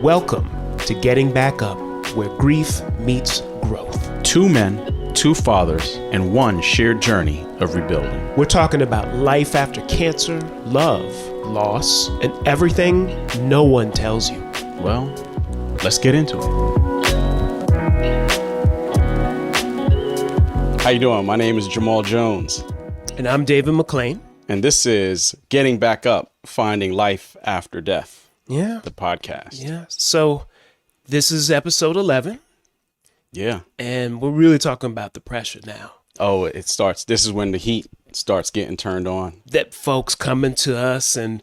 Welcome to Getting Back Up, where grief meets growth. Two men, two fathers, and one shared journey of rebuilding. We're talking about life after cancer, love, loss, and everything no one tells you. Well, let's get into it. How you doing? My name is Jamal Jones. And I'm David McClain. And this is Getting Back Up, Finding Life After Death. Yeah. The podcast. Yeah. So this is episode 11. Yeah. And we're really talking about the pressure now. Oh, it starts. This is when the heat starts getting turned on. That folks coming to us and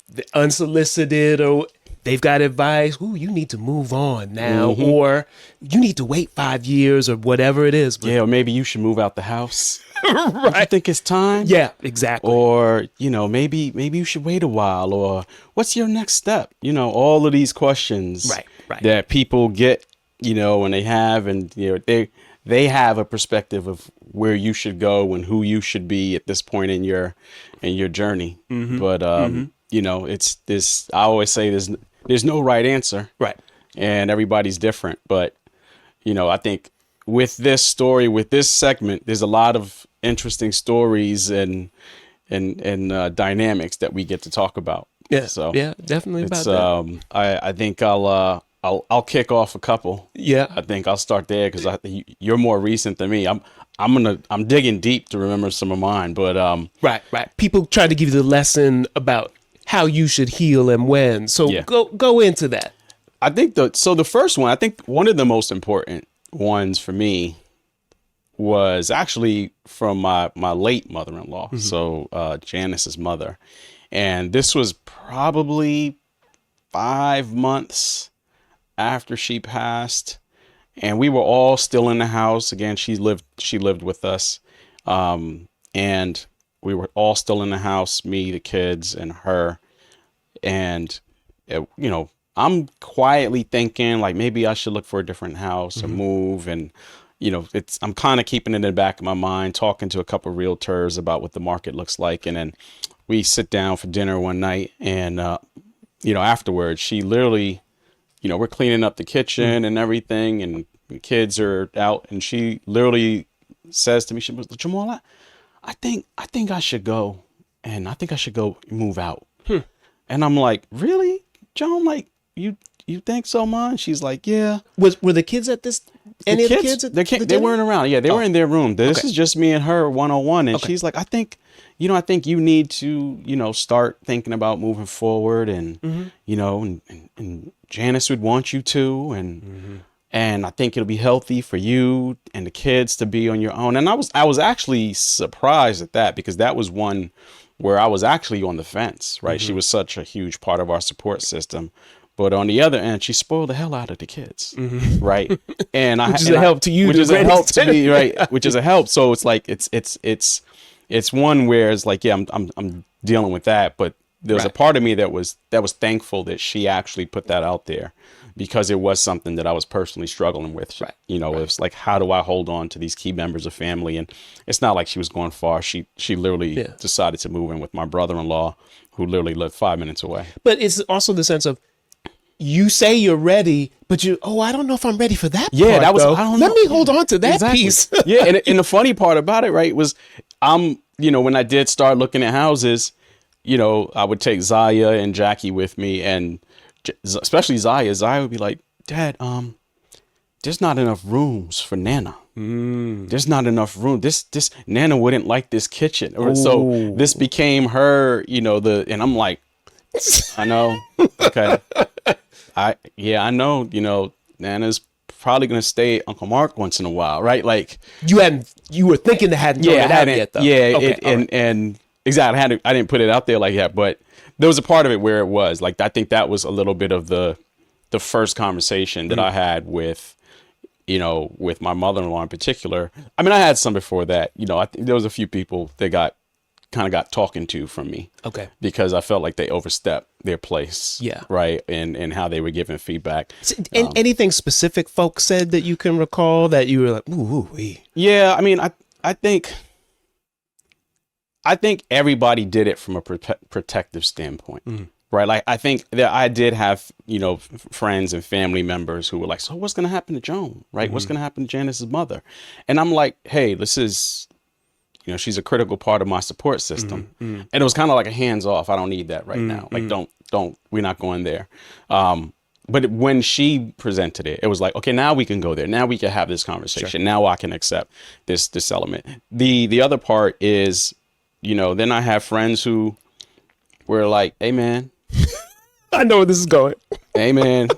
the unsolicited, or they've got advice. Ooh, you need to move on now, or you need to wait 5 years, or whatever it is. But, yeah, or maybe you should move out the house. right. I think it's time. Yeah, exactly. Or, maybe you should wait a while, or what's your next step? All of these questions right. that people get, and they have, and, they have a perspective of where you should go and who you should be at this point in your journey. But, it's this, I always say there's no right answer. Right. And everybody's different. But, I think with this story, with this segment, there's a lot of interesting stories and dynamics that we get to talk about. Yeah. So yeah, definitely about that. I think I'll kick off a couple. Yeah. I think I'll start there because I think you're more recent than me. I'm digging deep to remember some of mine, but right. People try to give you the lesson about how you should heal and when. So yeah. go into that. I think the first one, I think one of the most important ones for me was actually from my late mother-in-law. So Janice's mother. And this was probably 5 months after she passed. And we were all still in the house. Again, she lived with us. And we were all still in the house, me, the kids, and her. And, I'm quietly thinking like maybe I should look for a different house or move. And, I'm kind of keeping it in the back of my mind, talking to a couple of realtors about what the market looks like. And then we sit down for dinner one night and, afterwards she literally, we're cleaning up the kitchen and everything and the kids are out. And she literally says to me, she was, Jamal, I think I should go. And I think I should go move out. And I'm like, really, Joan? Like, you think so, Mom? She's like, yeah. Were the kids at this? Any of the kids at the they weren't around. Yeah, they were in their room. This is just me and her 101. And she's like, I think you need to, start thinking about moving forward. And, and Janice would want you to. And I think it'll be healthy for you and the kids to be on your own. And I was actually surprised at that because that was one where I was actually on the fence, right? She was such a huge part of our support system. But on the other end, she spoiled the hell out of the kids, right? And which is a help to you, which is a help to me, right? Which is a help. So it's like it's one where it's like, yeah, I'm dealing with that, but there was a part of me that was thankful that she actually put that out there because it was something that I was personally struggling with. Right. It's like, how do I hold on to these key members of family? And it's not like she was going far. She literally decided to move in with my brother-in-law, who literally lived 5 minutes away. But it's also the sense of, you say you're ready, but I don't know if I'm ready for that. Yeah, part, that was. though. I don't know. Let me hold on to that piece. Yeah, and the funny part about it, right, was when I did start looking at houses, I would take Zaya and Jackie with me, and especially Zaya. Zaya would be like, Dad, there's not enough rooms for Nana. There's not enough room. This Nana wouldn't like this kitchen, so this became her. And I'm like, I know. Okay. I know, Nana's probably going to stay at Uncle Mark once in a while, right? Like you were thinking that hadn't thrown it out yet though. Yeah. Okay, and exactly. I didn't put it out there like that, but there was a part of it where it was like, I think that was a little bit of the first conversation that I had with my mother-in-law in particular. I mean, I had some before that, I think there was a few people that got talking to from me. Okay. Because I felt like they overstepped their place. Yeah. Right. And how they were giving feedback. Anything specific folks said that you can recall that you were like, ooh. Yeah. I mean, I think everybody did it from a protective standpoint. Right. Like, I think that I did have, friends and family members who were like, so what's going to happen to Joan? Right. What's going to happen to Janice's mother? And I'm like, hey, this is, she's a critical part of my support system. And it was kind of like a hands off. I don't need that right now. Like, we're not going there. But when she presented it, it was like, okay, now we can go there. Now we can have this conversation. Sure. Now I can accept this element. The other part is, then I have friends who were like, hey, man. I know where this is going. Hey, man,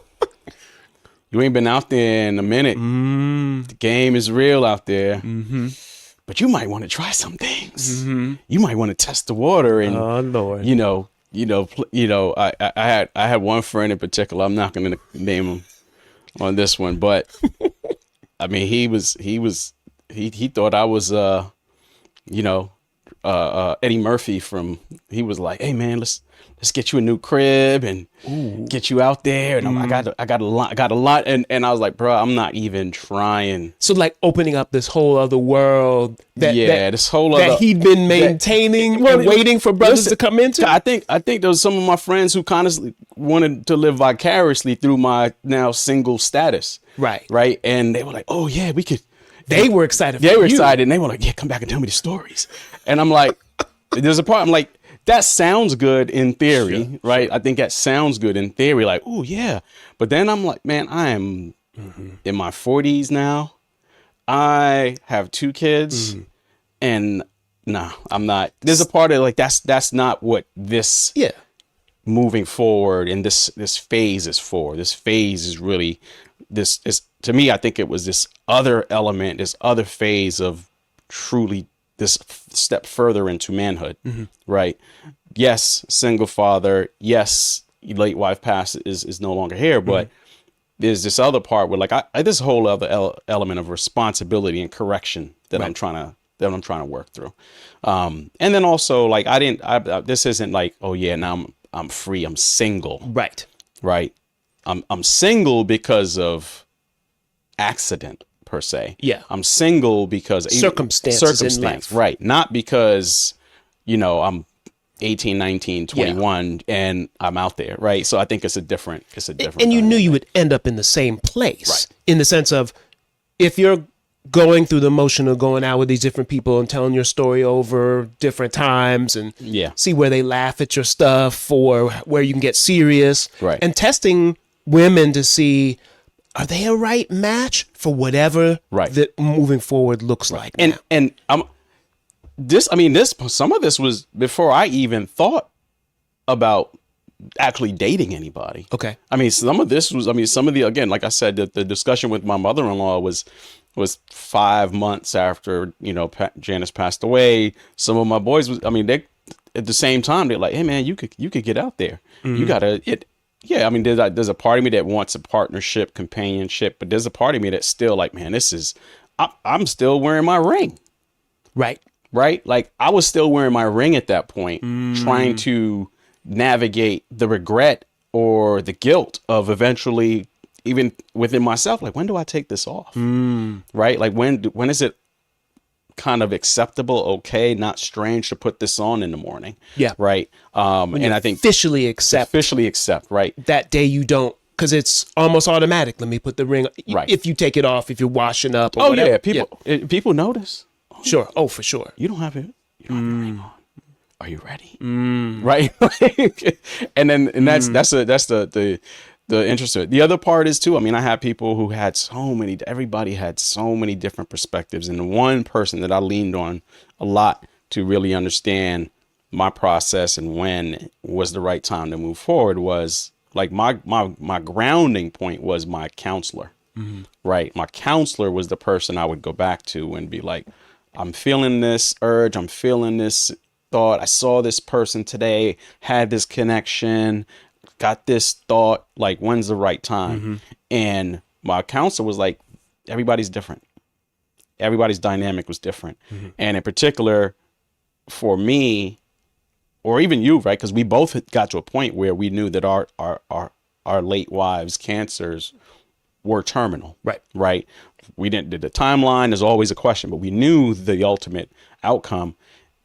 you ain't been out there in a minute. The game is real out there. But you might want to try some things. You might want to test the water. And, oh, Lord. I had one friend in particular. I'm not going to name him on this one, but I mean, he thought I was, Eddie Murphy he was like, hey, man, let's get you a new crib and get you out there. And I got a lot. And I was like, bro, I'm not even trying. So like opening up this whole other world that he'd been maintaining and waiting for brothers to come into. I think there was some of my friends who honestly wanted to live vicariously through my now single status. Right. Right. And they were like, oh yeah, we could. They were excited. They were excited. And they were like, yeah, come back and tell me the stories. And I'm like, there's a part. I'm like, that sounds good in theory, right? I think that sounds good in theory. Like, oh yeah. But then I'm like, man, I am in my 40s now. I have 2 kids, and no, I'm not. There's a part of like that's not what this moving forward and this phase is for. This phase is really this is, to me, I think it was this other element, this other phase of truly this step further into manhood, right? Yes, single father. Yes, late wife passed is no longer here, but there's this other part where like this whole other element of responsibility and correction that I'm trying to work through. And then also like this isn't like, oh yeah, now I'm free. I'm single. Right. I'm single because of accident per se. Yeah. I'm single because circumstance in life. Right. Not because, I'm 18, 19, 21 and I'm out there. Right. So I think it's a different. And you knew you would end up in the same place in the sense of if you're going through the motion of going out with these different people and telling your story over different times and see where they laugh at your stuff or where you can get serious and testing women to see, are they a right match for whatever that moving forward looks like? And some of this was before I even thought about actually dating anybody. Okay. I mean, some of the, again, like I said, the discussion with my mother-in-law was 5 months after, Janice passed away. Some of my boys they at the same time, they're like, hey man, you could get out there. You gotta, yeah, I mean, there's a part of me that wants a partnership, companionship, but there's a part of me that's still like, man, I'm still wearing my ring. Right. Like I was still wearing my ring at that point, trying to navigate the regret or the guilt of eventually, even within myself, like, when do I take this off? Right. Like when is it kind of acceptable, okay, not strange to put this on in the morning. Yeah. Right. And I think officially accept, right. That day you don't, because it's almost automatic. Let me put the ring. Right. If you take it off, if you're washing up or whatever. People notice. Sure. Oh, for sure. You don't have it. You don't have the ring on. Are you ready? Right. and that's the interest of it. The other part is too, I mean, I have people who had everybody had so many different perspectives. And the one person that I leaned on a lot to really understand my process and when was the right time to move forward was like my grounding point was my counselor, right? My counselor was the person I would go back to and be like, I'm feeling this urge. I'm feeling this thought. I saw this person today, had this connection, got this thought, like, when's the right time? And my counselor was like, everybody's different. Everybody's dynamic was different. And in particular for me, or even you, right? Because we both got to a point where we knew that our late wives' cancers were terminal. Right. We didn't do the timeline. There's always a question, but we knew the ultimate outcome.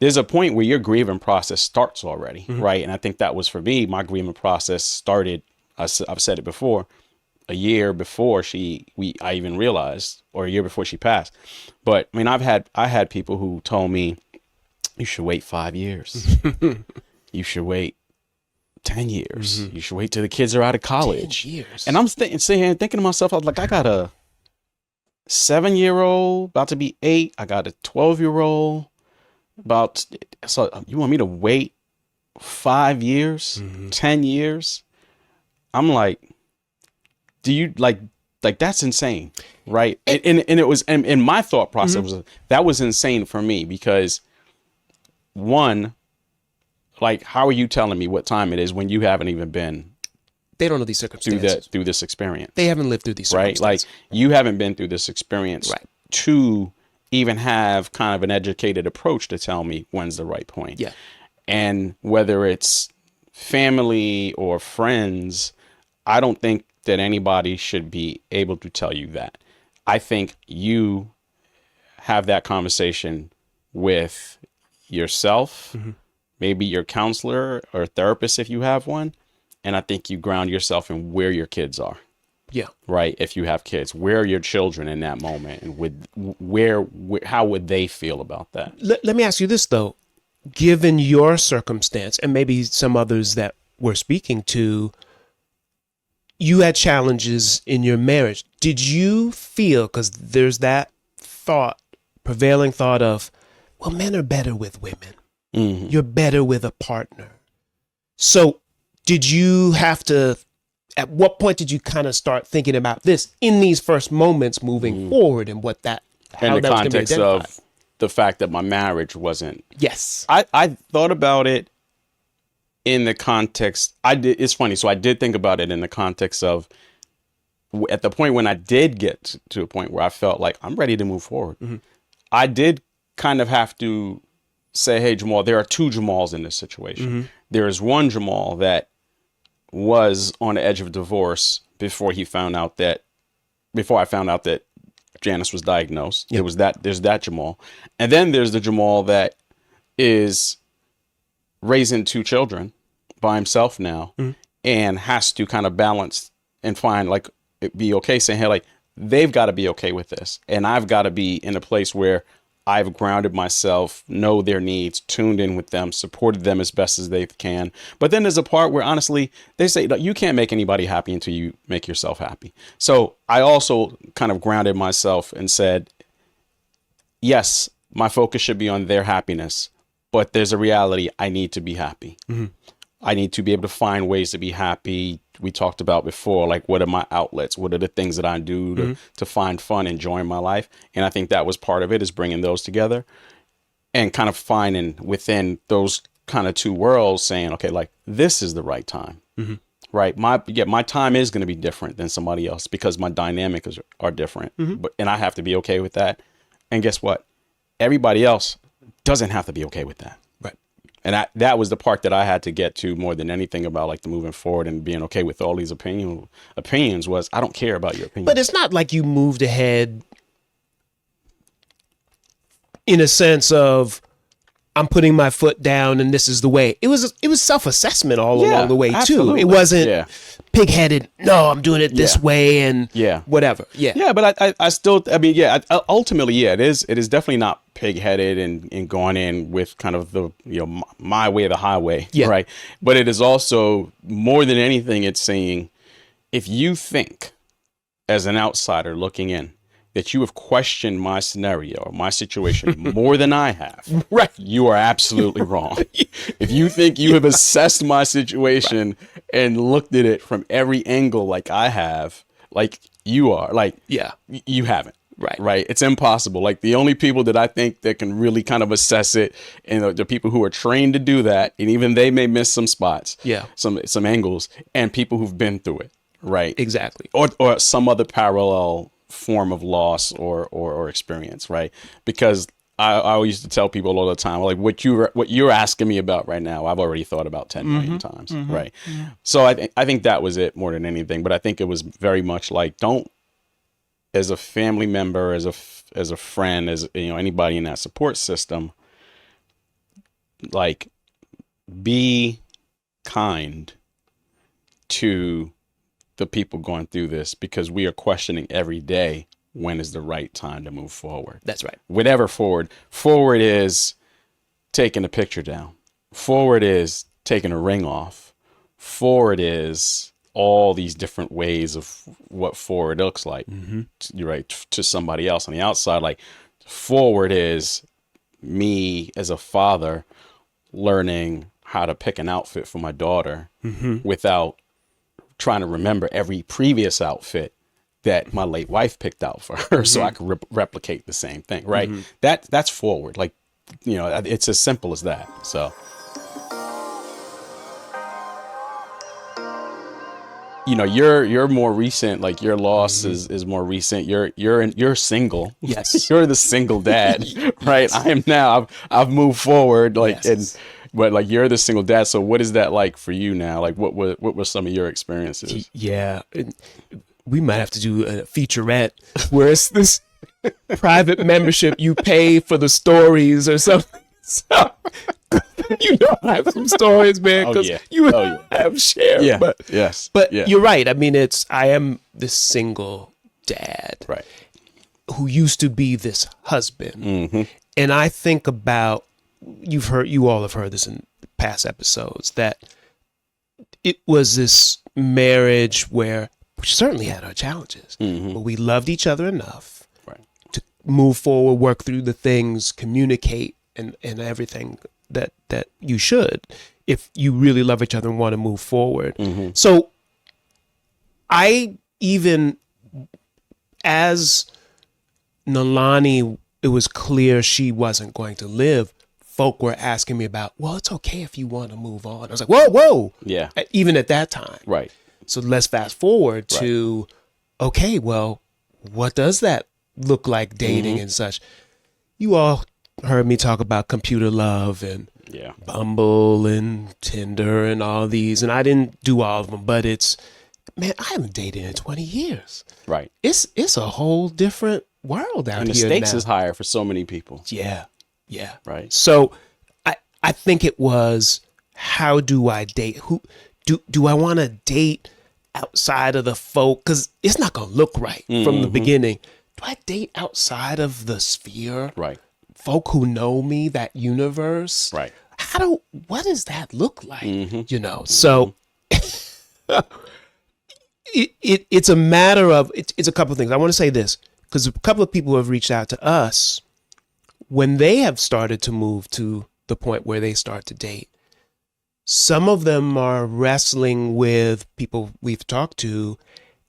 there's a point where your grieving process starts already, right? And I think that was for me, my grieving process started, I've said it before, a year before I even realized, or a year before she passed. But I mean, I had people who told me, you should wait 5 years. You should wait 10 years. You should wait till the kids are out of college. 10 years. And I'm sitting here and thinking to myself, I was like, I got a 7-year-old about to be 8. I got a 12-year-old so you want me to wait 5 years, 10 years? I'm like, do you like that's insane, right? And it was, and my thought process was, that was insane for me, because one, like, how are you telling me what time it is when you haven't even been, they don't know these circumstances, through this experience? They haven't lived through these circumstances, right? Like, you haven't been through this experience, right, to even have kind of an educated approach to tell me when's the right point. Yeah. And whether it's family or friends, I don't think that anybody should be able to tell you that. I think you have that conversation with yourself, maybe your counselor or therapist if you have one. And I think you ground yourself in where your kids are. Yeah. Right. If you have kids, where are your children in that moment, and how would they feel about that? Let me ask you this, though. Given your circumstance, and maybe some others that we're speaking to, you had challenges in your marriage. Did you feel, because there's that prevailing thought of, well, men are better with women. You're better with a partner. So did you have to, at what point did you kind of start thinking about this in these first moments moving forward, and what that, how in the that was going to be context identified? of the fact that my marriage wasn't. Yes. I thought about it in the context, it's funny. So I did think about it in the context of, at the point when I did get to a point where I felt like I'm ready to move forward, I did kind of have to say, hey, Jamal, there are two Jamals in this situation. There is one Jamal that was on the edge of divorce before I found out that Janice was diagnosed. Yep. There's that Jamal. And then there's the Jamal that is raising 2 children by himself now, and has to kind of balance and find, like, be okay saying, hey, like, they've got to be okay with this. And I've got to be in a place where I've grounded myself, know their needs, tuned in with them, supported them as best as they can. But then there's a part where, honestly, they say you can't make anybody happy until you make yourself happy. So I also kind of grounded myself and said, yes, my focus should be on their happiness, but there's a reality. I need to be happy. I need to be able to find ways to be happy. We talked about before, like, what are my outlets? What are the things that I do to find fun, enjoy my life? And I think that was part of it, is bringing those together and kind of finding within those kind of two worlds, saying, okay, like, this is the right time, right? My time is going to be different than somebody else because my dynamics are different, and I have to be okay with that. And guess what? Everybody else doesn't have to be okay with that. And that was the part that I had to get to more than anything about, like, the moving forward and being okay with all these opinions was, I don't care about your opinion. But it's not like you moved ahead in a sense of, I'm putting my foot down and this is the way. It was self-assessment all along the way, absolutely. Too. It wasn't pig-headed, no, I'm doing it this way and whatever. Yeah, but I still, I mean, ultimately, it is definitely not pig-headed and going in with kind of the, my way or the highway, right? But it is also, more than anything, it's saying, if you think as an outsider looking in that you have questioned my scenario or my situation more than I have, right, you are absolutely wrong. If you think you have assessed my situation and looked at it from every angle like I have, like you are, like, you haven't. Right. It's impossible. Like, the only people that I think that can really kind of assess it, and the people who are trained to do that, and even they may miss some spots, some angles, and people who've been through it. Right. Exactly. Or some other parallel form of loss or experience. Right. Because I used to tell people all the time, like, what you're asking me about right now, I've already thought about 10 million times. Right. So I think that was it more than anything. But I think it was very much like, don't, as a family member, as a friend, as anybody in that support system, like, be kind to the people going through this, because we are questioning every day, when is the right time to move forward? That's right. Whatever forward is taking a picture down. Forward is taking a ring off. Forward is all these different ways of what forward looks like. You're right, to somebody else on the outside. Like, forward is me as a father learning how to pick an outfit for my daughter without trying to remember every previous outfit that my late wife picked out for her, so I could replicate the same thing, right? That's forward. Like, you know, it's as simple as that. So, you know, you're more recent. Like, your loss is more recent. You're single. Yes. You're the single dad, right? I am now. I've moved forward. Like, but like, you're the single dad. So what is that like for you now? Like, what were some of your experiences? Yeah. We might have to do a featurette where it's this private membership you pay for the stories or something. So, you know, I have some stories, man, because have shared. Yeah. But you're right. I mean, I am this single dad, right, who used to be this husband. And I think about, you all have heard this in past episodes, that it was this marriage where we certainly had our challenges, but we loved each other enough to move forward, work through the things, communicate, and everything that you should, if you really love each other and want to move forward. So I, even as Nalani, it was clear she wasn't going to live, folk were asking me about, well, it's okay if you want to move on. I was like, whoa. Yeah. Even at that time. Right. So let's fast forward to, okay, well, what does that look like, dating and such? You all heard me talk about computer love and Bumble and Tinder and all these, and I didn't do all of them, but man, I haven't dated in 20 years. Right. It's a whole different world out here now. And the stakes is higher for so many people. Yeah. Right. So I think it was, how do I date? Who do I want to date outside of the folk? Because it's not going to look right from the beginning. Do I date outside of the sphere? Right. Folk who know me, that universe? Right. What does that look like? You know, so it's a matter of, it's a couple of things. I want to say this, because a couple of people have reached out to us when they have started to move to the point where they start to date. Some of them are wrestling with people we've talked to.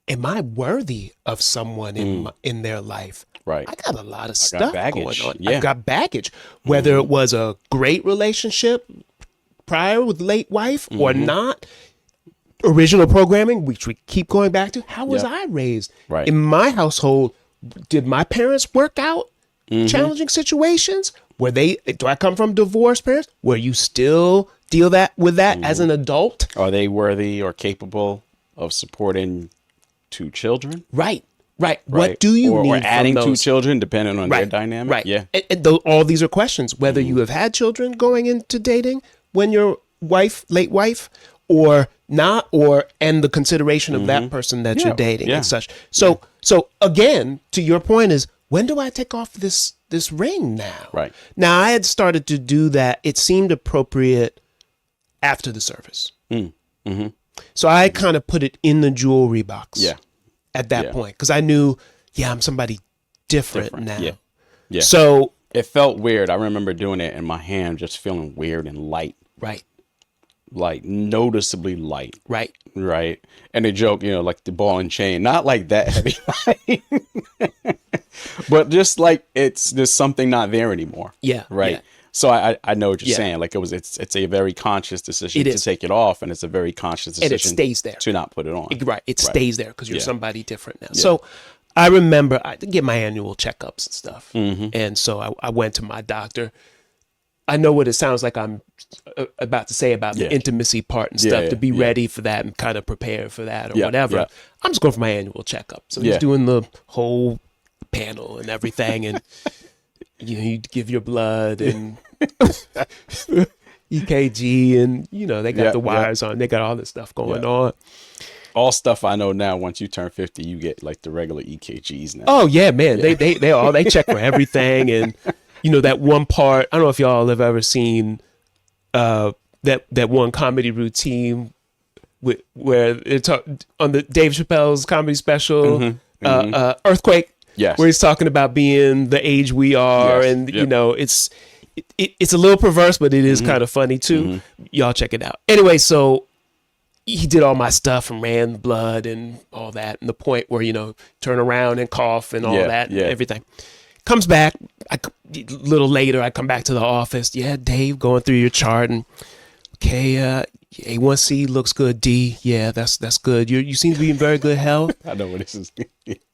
Am I worthy of someone in their life? Right. I got a lot of stuff going on. Yeah. I've got baggage, whether it was a great relationship prior with late wife or not. Original programming, which we keep going back to. How was I raised? Right. In my household, did my parents work out challenging situations? Do I come from divorced parents? Where you still deal with that as an adult? Are they worthy or capable of supporting two children? Right. What do you need? Or adding from those? 2 children, depending on their dynamic. Right. Yeah. And all these are questions, whether you have had children going into dating when your late wife, or not, and the consideration of that person that you're dating and such. So again, to your point is, when do I take off this ring now? Right. Now, I had started to do that. It seemed appropriate after the service. So I kind of put it in the jewelry box. Yeah. At that point, because I knew, I'm somebody different now. Yeah. So it felt weird. I remember doing it and my hand just feeling weird and light. Right. Like noticeably light. Right. Right. And they joke, like the ball and chain, not like that heavy, but just like there's something not there anymore. Yeah. Right. Yeah. So I know what you're saying. Like it's a very conscious decision to take it off, and it's a very conscious decision and it stays there to not put it on. Right. It stays there because you're somebody different now. Yeah. So I remember I did get my annual checkups and stuff. And so I went to my doctor. I know what it sounds like I'm about to say about the intimacy part and stuff, to be ready for that and kind of prepare for that or whatever. Yeah. I'm just going for my annual checkup. So he's doing the whole panel and everything, and you give your blood and EKG, and they got the wires on. They got all this stuff going on. All stuff I know now. Once you turn 50, you get like the regular EKGs now. Oh yeah, man. Yeah. They check for everything, and that one part. I don't know if y'all have ever seen that one comedy routine where it's on the Dave Chappelle's comedy special, Earthquake. Yes. Where he's talking about being the age we are, and it's a little perverse, but it is kind of funny too. Y'all check it out. Anyway, so he did all my stuff and ran blood and all that, and the point where turn around and cough and all that and everything. Comes back a little later. I come back to the office. Yeah, Dave, going through your chart, and okay, A1C looks good. D, yeah, that's good. You seem to be in very good health. I know what this is.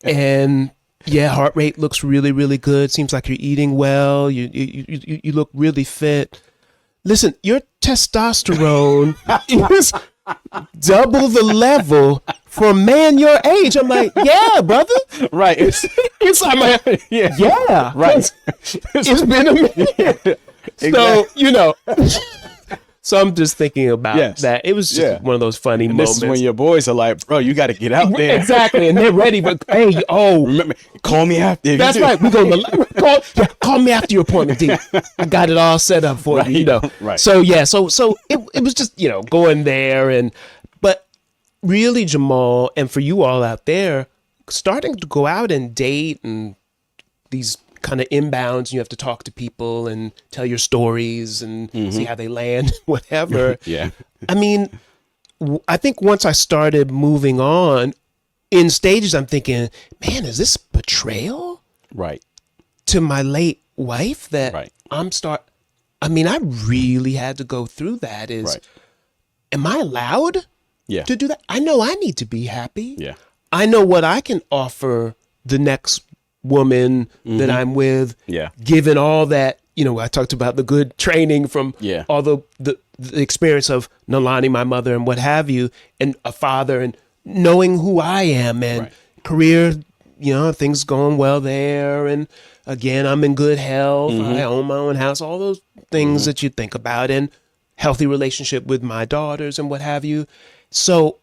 And yeah, heart rate looks really, really good. Seems like you're eating well. You look really fit. Listen, your testosterone is double the level for a man your age. I'm like, yeah, brother. Right. It's I'm like, yeah. Right. It's been a minute. Exactly. So, so I'm just thinking about that. It was just one of those funny moments. This is when your boys are like, bro, you got to get out there. Exactly. And they're ready. But hey, remember, call me after. That's right. We're going to call me after your appointment, D. I got it all set up for you, Right. So yeah, so it was just, going there, but really, Jamal, and for you all out there, starting to go out and date and these kind of inbounds, you have to talk to people and tell your stories and see how they land, whatever. Yeah. I mean, I think once I started moving on in stages, I'm thinking, man, is this betrayal? Right. To my late wife that I mean, I really had to go through that. Am I allowed to do that? I know I need to be happy. Yeah. I know what I can offer the next woman that I'm with, given all that, I talked about the good training from all the experience of Nalani, my mother, and what have you, and a father, and knowing who I am, and career, things going well there, and again, I'm in good health, I own my own house, all those things that you think about, and healthy relationship with my daughters and what have you. So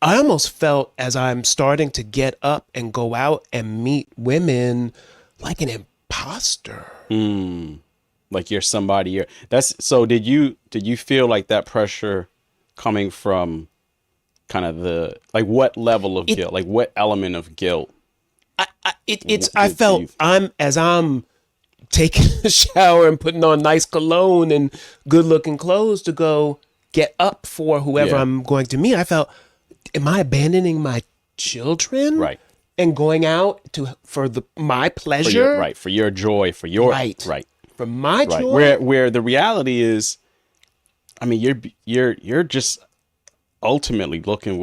I almost felt, as I'm starting to get up and go out and meet women, like an imposter. Like you're somebody. So did you feel like that pressure coming from kind of what level of guilt, like what element of guilt? I felt as I'm taking a shower and putting on nice cologne and good looking clothes to go get up for whoever I'm going to meet. I felt, am I abandoning my children? Right. And going out for my pleasure? For your joy, for your right. For my joy. Where the reality is, I mean, you're just ultimately looking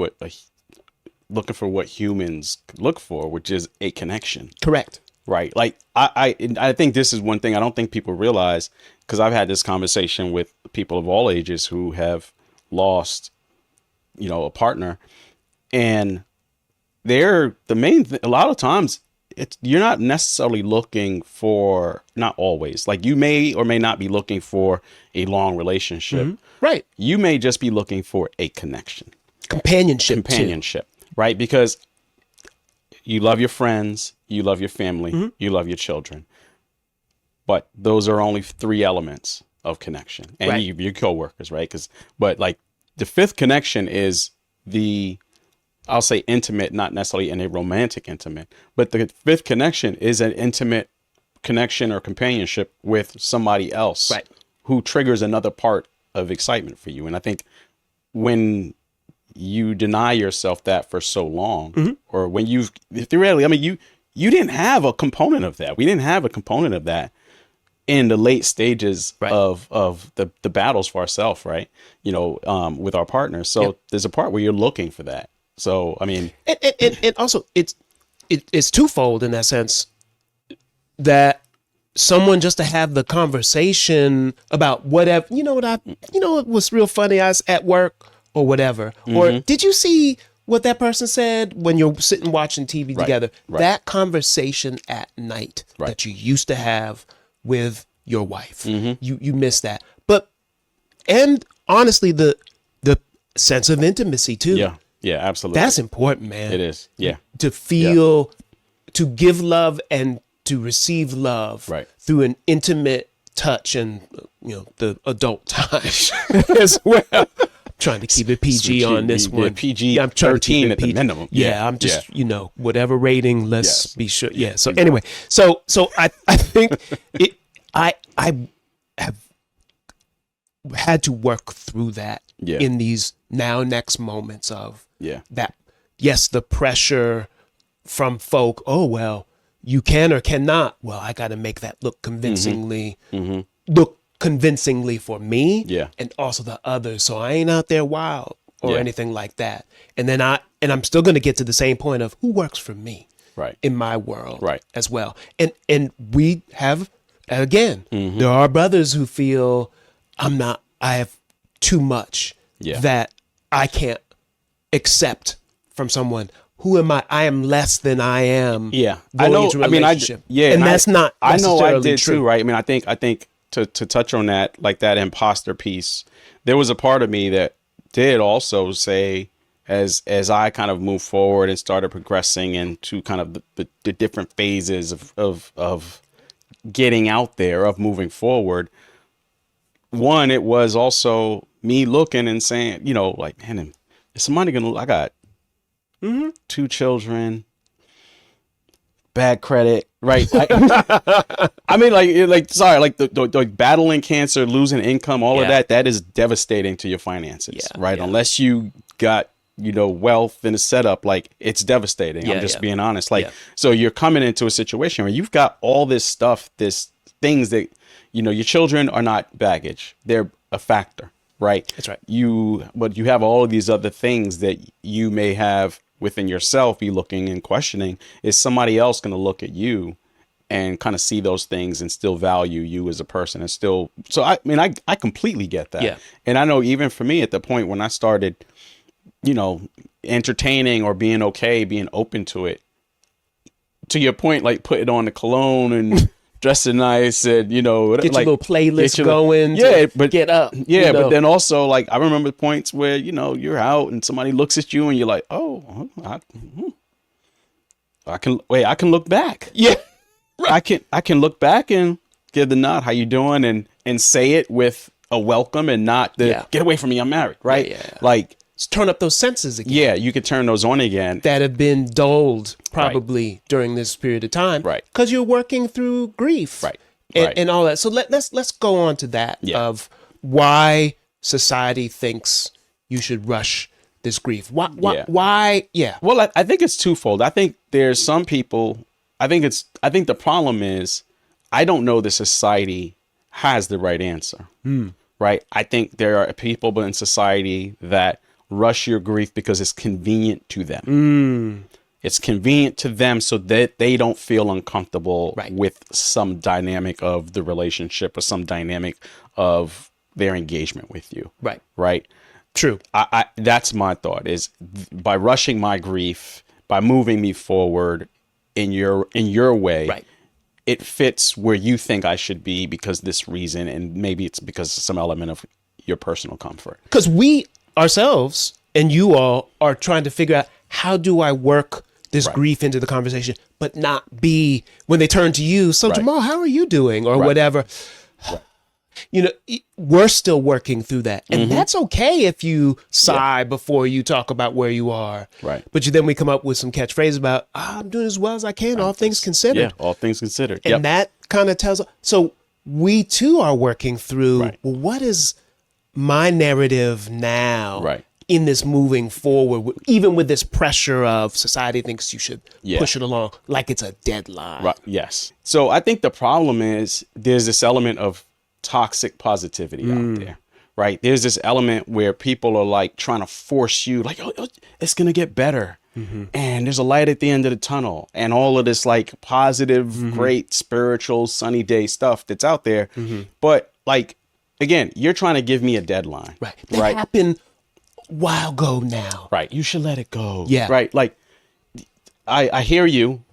for what humans look for, which is a connection. Correct. Right. Like I think this is one thing I don't think people realize, because I've had this conversation with people of all ages who have lost, a partner, and they're the main a lot of times you're not necessarily looking for, not always, like you may or may not be looking for a long relationship. Right. You may just be looking for a connection. Companionship. Right. Because you love your friends, you love your family, you love your children. But those are only 3 elements of connection. And your coworkers, right? But like the 5th connection is I'll say intimate, not necessarily in a romantic intimate, but the 5th connection is an intimate connection or companionship with somebody else who triggers another part of excitement for you. And I think when you deny yourself that for so long, or when theoretically, I mean, you didn't have a component of that. We didn't have a component of that in the late stages of the battles for ourselves, right? With our partners. So there's a part where you're looking for that. So, I mean, and also it's twofold in that sense, that someone just to have the conversation about whatever, it was real funny. I was at work or whatever, or did you see what that person said when you're sitting watching TV together? That conversation at night that you used to have with your wife, you miss that. But and honestly, the sense of intimacy too. Yeah. Yeah, absolutely. That's important, man. It is. Yeah. To feel, to give love and to receive love through an intimate touch and, the adult time as well. I'm trying to keep it PG on this one. PG, I'm trying 13 to keep it at the minimum. Yeah, I'm just, whatever rating, let's be sure. Yeah. So anyway, so I think I have had to work through that in these next moments of that. Yes, the pressure from folk. Oh, well, you can or cannot. Well, I got to make that look convincingly, for me and also the others. So I ain't out there wild or anything like that. And then I'm still going to get to the same point of who works for me in my world as well. And we have, again, there are brothers who feel I have too much that I can't accept from someone. Who am I? I am less than I am. Yeah, I know. I mean, and that's not. I know I did true. Too, right? I mean, I think to touch on that, like that imposter piece, there was a part of me that did also say, as I kind of moved forward and started progressing into kind of the different phases of getting out there, of moving forward. One, it was also me looking and saying, like, man, is somebody gonna? I got 2 children, bad credit, right? I mean, like battling cancer, losing income, all of that is devastating to your finances, right? Yeah. Unless you got, wealth and a setup, like it's devastating. I'm just being honest. So you're coming into a situation where you've got all this stuff, things that, your children are not baggage. They're a factor, right? That's right. But you have all of these other things that you may have within yourself, be looking and questioning. Is somebody else going to look at you and kind of see those things and still value you as a person? And still, so I mean, I completely get that. Yeah. And I know even for me at the point when I started, entertaining or being okay, being open to it, to your point, like putting on the cologne and dressing nice and, get your little playlist going. But get up. Yeah. But then also, like, I remember points where, you're out and somebody looks at you and you're like, oh, I can look back. Yeah. Right. I can look back and give the nod. How you doing? And say it with a welcome and not get away from me. I'm married. Right. Yeah. Like, just turn up those senses again. Yeah. You could turn those on again. That have been dulled probably during this period of time. Right. Because you're working through grief. Right. And all that. So let's go on to that of why society thinks you should rush this grief. Why? Yeah. Well, I think it's twofold. I think there's some people, I think the problem is, I don't know the society has the right answer. Right. I think there are people in society that rush your grief because it's convenient to them. It's convenient to them so that they don't feel uncomfortable with some dynamic of the relationship or some dynamic of their engagement with you. Right. True. I that's my thought, is by rushing my grief, by moving me forward in your way, it fits where you think I should be because this reason, and maybe it's because of some element of your personal comfort. Because we ourselves and you all are trying to figure out, how do I work this grief into the conversation, but not be, when they turn to you, so Jamal, how are you doing? Or whatever. We're still working through that. And that's okay if you sigh before you talk about where you are. Right. But then we come up with some catchphrase about, I'm doing as well as I can, all things considered. Yeah, all things considered. And that kind of tells, so we too are working through, well, what is my narrative now in this moving forward, even with this pressure of society thinks you should push it along like it's a deadline. Right. Yes. So I think the problem is there's this element of toxic positivity out there, right? There's this element where people are like trying to force you, like, oh, it's going to get better. And there's a light at the end of the tunnel and all of this like positive, great, spiritual, sunny day stuff that's out there. But like, again, you're trying to give me a deadline. Right. That happened a while ago now. Right. You should let it go. Yeah. Right. Like, I hear you.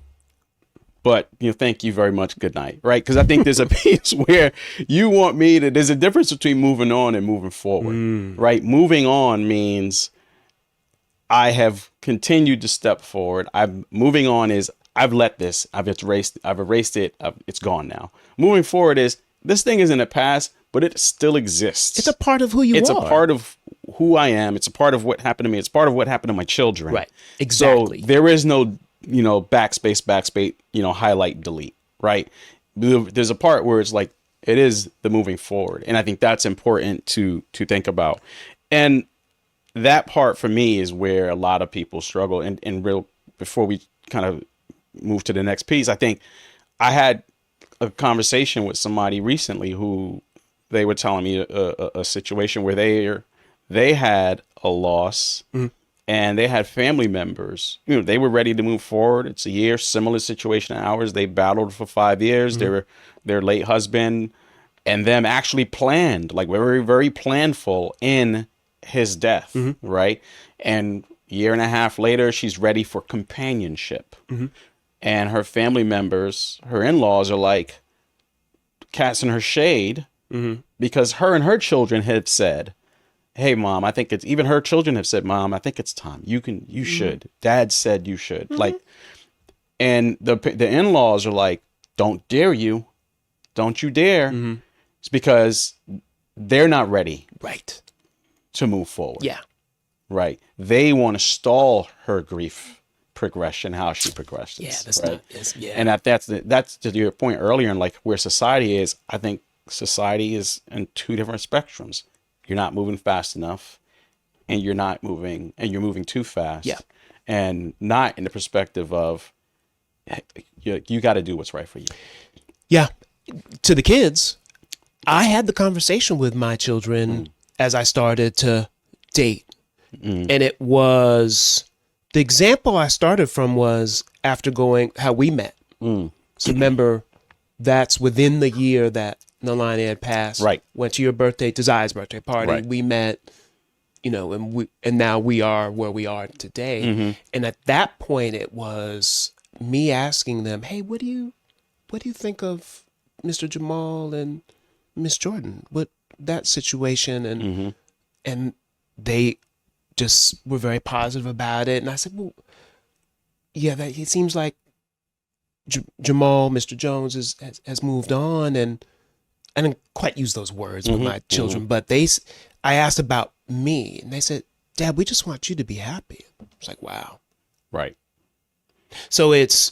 but thank you very much. Good night. Right. Because I think there's a piece where you want me to, there's a difference between moving on and moving forward. Right. Moving on means I have continued to step forward. I'm moving on is I've let this, I've erased it. It's gone now. Moving forward is this thing is in the past, but it still exists. It's a part of who you are. It's a part of who I am. It's a part of what happened to me. It's part of what happened to my children. Right. Exactly. So there is no, backspace, highlight, delete. Right. There's a part where it's like, it is the moving forward. And I think that's important to think about. And that part for me is where a lot of people struggle. And real, before we kind of move to the next piece, I think I had a conversation with somebody recently who they were telling me a situation where they had a loss and they had family members, they were ready to move forward. It's a year, similar situation to ours. They battled for 5 years. They were their late husband and them actually planned, like very, very planful in his death. Right. And a year and a half later, she's ready for companionship. And her family members, her in-laws are like casting her shade because her and her children have said, hey, Mom, I think it's, even her children have said, Mom, I think it's time. You should. Dad said you should. Like, and the in-laws are like, don't dare you. Don't you dare. It's because they're not ready. Right. To move forward. Yeah. Right. They want to stall her grief progression, how she progresses. Yeah, that's right? not. It's, yeah. And that's to your point earlier, and like where society is. I think society is in two different spectrums. You're not moving fast enough, and you're moving too fast. Yeah. And not in the perspective of you got to do what's right for you. Yeah. To the kids, I had the conversation with my children as I started to date, and it was. The example I started from was after how we met. So remember, that's within the year that Nalani had passed. Right. Went to your birthday, to Zai's birthday party. Right. We met, and now we are where we are today. And at that point, it was me asking them, "Hey, what do you think of Mr. Jamal and Miss Jordan? What that situation?" And they just were very positive about it. And I said, well, yeah, it seems like Jamal, Mr. Jones has moved on. And I didn't quite use those words with my children, but I asked about me and they said, Dad, we just want you to be happy. It's like, wow. Right. So it's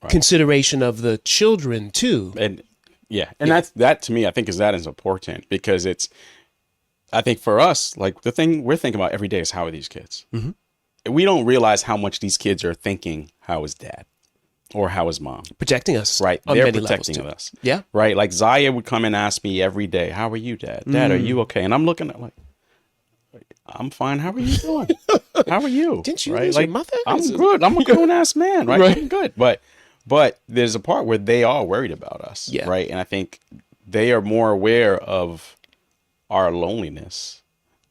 consideration of the children too. And that to me, I think that is important because I think for us, like the thing we're thinking about every day is how are these kids? We don't realize how much these kids are thinking, how is dad or how is mom? Protecting us. Right. They're protecting us. Yeah. Right. Like Zaya would come and ask me every day, how are you, Dad? Dad, are you okay? And I'm looking at like, I'm fine. How are you doing? How are you? Didn't you lose your mother? I'm good. I'm a grown ass man. Right. I'm good. But there's a part where they are worried about us. Yeah. Right. And I think they are more aware of our loneliness,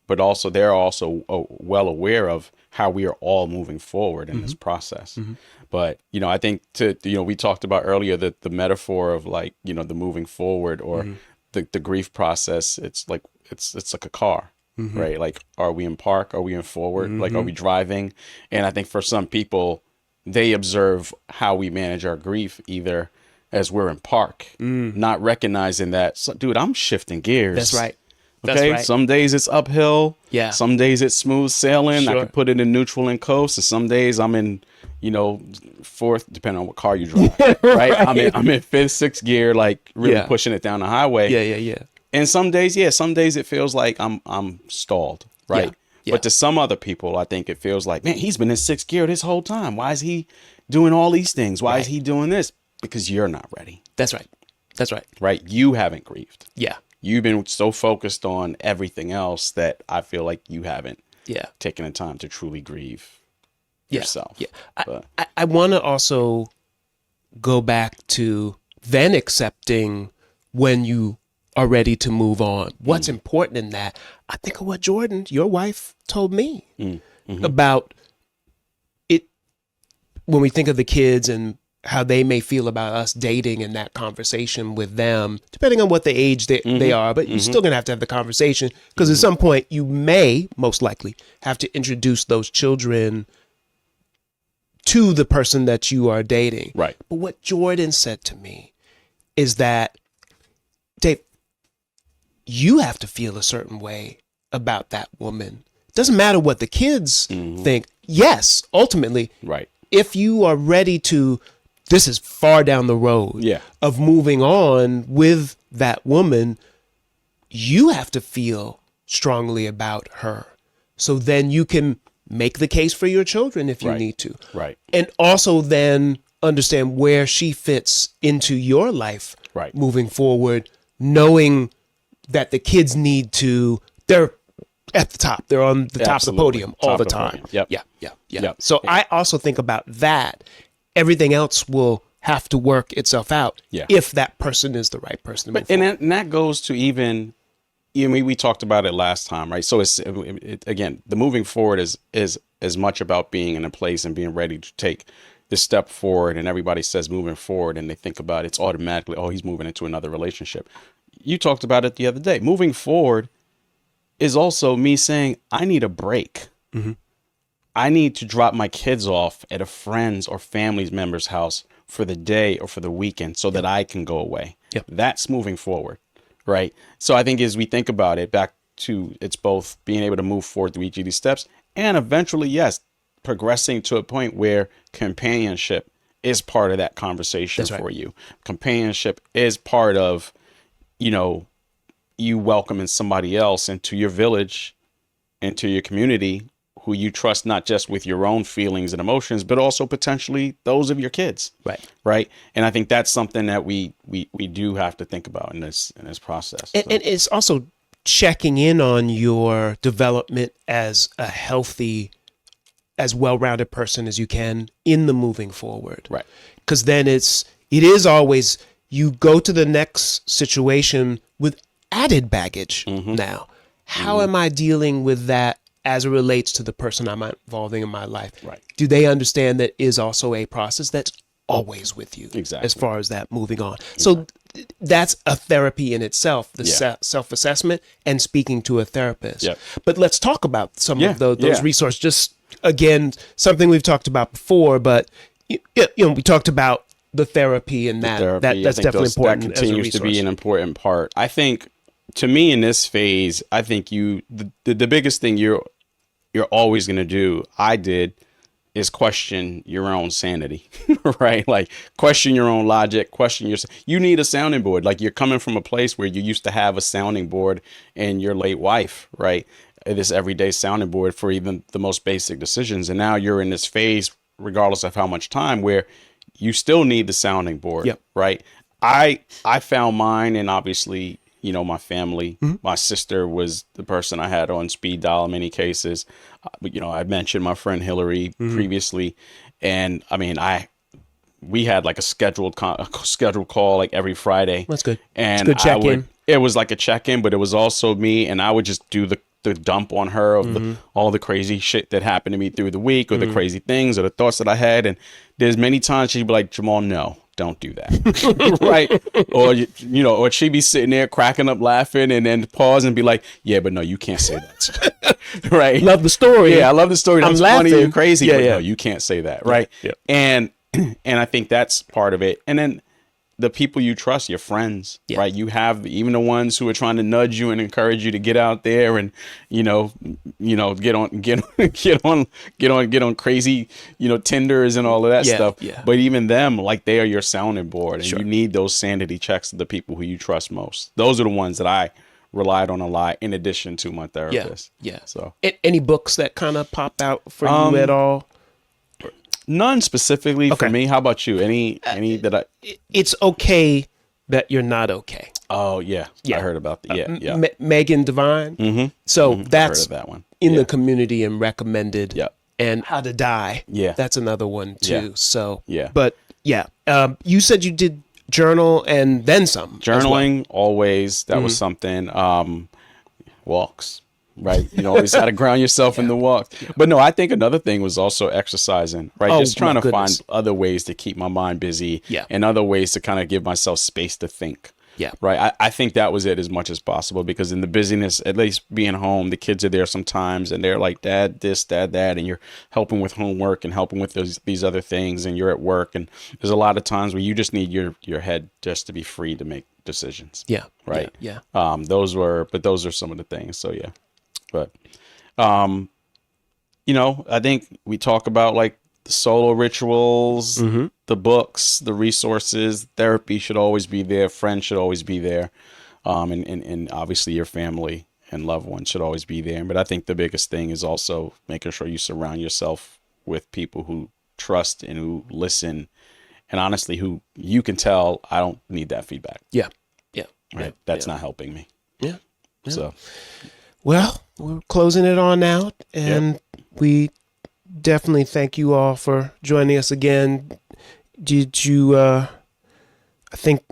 but also they're also well aware of how we are all moving forward in this process. But, I think we talked about earlier that the metaphor of like, the moving forward or the grief process, it's like a car, right? Like, are we in park? Are we in forward? Like, are we driving? And I think for some people, they observe how we manage our grief either as we're in park, not recognizing that, dude, I'm shifting gears. That's right. Okay, right. Some days it's uphill. Yeah. Some days it's smooth sailing. Sure. I can put it in neutral and coast. And some days I'm in, fourth, depending on what car you drive. right? I'm in fifth, sixth gear, like really pushing it down the highway. Yeah. And some days it feels like I'm stalled. Right. Yeah. But to some other people, I think it feels like, man, he's been in sixth gear this whole time. Why is he doing all these things? Why is he doing this? Because you're not ready. That's right. Right. You haven't grieved. Yeah. You've been so focused on everything else that I feel like you haven't taken the time to truly grieve yourself. Yeah. I want to also go back to then accepting when you are ready to move on. What's important in that? I think of what Jordan, your wife, told me about it when we think of the kids and how they may feel about us dating in that conversation with them, depending on what the age they are. But you're still going to have the conversation, because at some point you may most likely have to introduce those children to the person that you are dating. Right. But what Jordan said to me is that, Dave, you have to feel a certain way about that woman. It doesn't matter what the kids think. Yes, ultimately, right. If you are ready to, this is far down the road of moving on with that woman, you have to feel strongly about her. So then you can make the case for your children if you need to. Right. And also then understand where she fits into your life moving forward, knowing that the kids they're at the top. They're on the top of the podium all the time. Yep. Yeah. So I also think about that. Everything else will have to work itself out if that person is the right person to move forward. And that goes to even, we talked about it last time, right? So it's again, the moving forward is as much about being in a place and being ready to take this step forward. And everybody says moving forward, and they think about it's automatically, oh, he's moving into another relationship. You talked about it the other day. Moving forward is also me saying, I need a break. I need to drop my kids off at a friend's or family's member's house for the day or for the weekend so that I can go away. That's moving forward, right? So I think as we think about it, back to, it's both being able to move forward through each of these steps and eventually, yes, progressing to a point where companionship is part of that conversation for you. Companionship is part of, you welcoming somebody else into your village, into your community, who you trust not just with your own feelings and emotions, but also potentially those of your kids. Right. And I think that's something that we do have to think about in this process. And it's also checking in on your development as a healthy, as well-rounded person as you can in the moving forward. Right. Because then it is always, you go to the next situation with added baggage now. How am I dealing with that as it relates to the person I'm involving in my life? Right. Do they understand that is also a process that's always with you? Exactly. As far as that moving on. So that's a therapy in itself, the self-assessment and speaking to a therapist. But let's talk about some of those resources. Just, again, something we've talked about before, but we talked about the therapy and that's definitely important. That continues to be an important part. I think, to me, in this phase, I think the biggest thing you're always going to do, I did, is question your own sanity, right? Like, question your own logic, you need a sounding board. Like, you're coming from a place where you used to have a sounding board in your late wife, right? This everyday sounding board for even the most basic decisions. And now you're in this phase, regardless of how much time, where you still need the sounding board, right? I found mine, and obviously, my family, my sister was the person I had on speed dial in many cases. I mentioned my friend Hillary previously, and I mean, we had like a scheduled call like every Friday. That's good. And it's good check-in. It was like a check-in, but it was also me, and I would just do the dump on her of all the crazy shit that happened to me through the week, or the crazy things or the thoughts that I had. And there's many times she'd be like, Jamal, no, don't do that. Right. Or she'd be sitting there cracking up laughing and then pause and be like, yeah, but no, you can't say that. Right. Love the story. Yeah, I love the story. That's funny and crazy. Yeah, but no, you can't say that. Right. Yeah. And I think that's part of it. And then the people you trust, your friends, right? You have even the ones who are trying to nudge you and encourage you to get out there and, get on crazy, Tinders and all of that stuff. Yeah. But even them, like, they are your sounding board, and you need those sanity checks of the people who you trust most. Those are the ones that I relied on a lot, in addition to my therapist. Yeah. So, any books that kind of popped out for you at all? None specifically for me. How about you? Any that It's okay that you're not okay. Oh yeah. I heard about that. Yeah. Megan Devine. So that's I heard of that one. In the community and recommended. Yeah. And How to Die. Yeah. That's another one too. Yeah. So yeah. But yeah, you said you did journal and then some. Journaling always. That was something. Walks. right? You always got to ground yourself in the walk. But no, I think another thing was also exercising, right? Just trying to find other ways to keep my mind busy and other ways to kind of give myself space to think. Yeah. Right. I think that was it as much as possible, because in the busyness, at least being home, the kids are there sometimes and they're like, Dad, this, Dad, that, and you're helping with homework and helping with these other things, and you're at work. And there's a lot of times where you just need your head just to be free to make decisions. Yeah. Right. Yeah. Those are some of the things. So, yeah. But, I think we talk about like the solo rituals, the books, the resources, therapy should always be there. Friends should always be there. And obviously your family and loved ones should always be there. But I think the biggest thing is also making sure you surround yourself with people who trust and who listen, and honestly, who you can tell, I don't need that feedback. Yeah. Yeah. Right. That's not helping me. Yeah. So, well, we're closing it on out, and we definitely thank you all for joining us again. Did you, I think,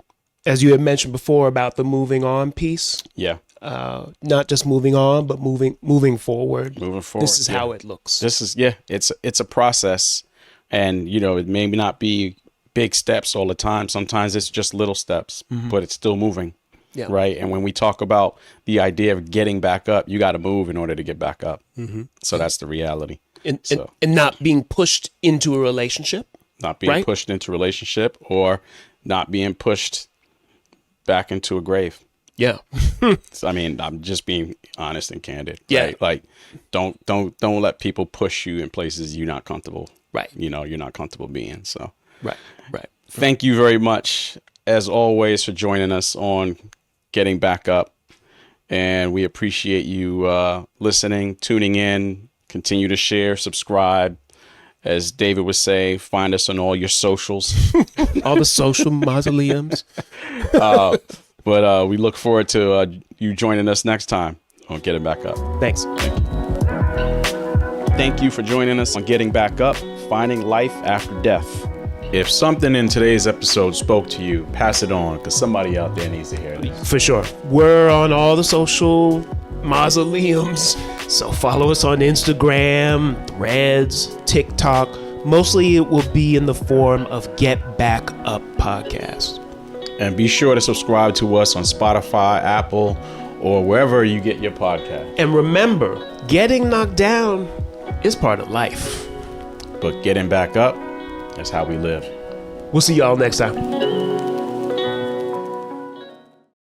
as you had mentioned before about the moving on piece. Yeah. Not just moving on, but moving forward. Moving forward. This is how it looks. This is, it's a process, and, it may not be big steps all the time. Sometimes it's just little steps, but it's still moving. Yeah. Right. And when we talk about the idea of getting back up, you got to move in order to get back up. So that's the reality. And not being pushed into a relationship. Not being pushed into a relationship, or not being pushed back into a grave. Yeah. So, I mean, I'm just being honest and candid. Yeah. Right? Like, don't let people push you in places you're not comfortable. Right. You're not comfortable being. So. Right. Thank you very much, as always, for joining us on Getting Back Up. And we appreciate you listening, tuning in. Continue to share, subscribe. As David would say, find us on all your socials. All the social mausoleums. But we look forward to you joining us next time on Getting Back Up. Thanks. Thank you for joining us on Getting Back Up, Finding Life After Death. If something in today's episode spoke to you, pass it on, because somebody out there needs to hear it. For sure. We're on all the social mausoleums. So follow us on Instagram, Threads, TikTok. Mostly it will be in the form of Get Back Up Podcast. And be sure to subscribe to us on Spotify, Apple, or wherever you get your podcast. And remember, getting knocked down is part of life. But getting back up is how we live. We'll see y'all next time.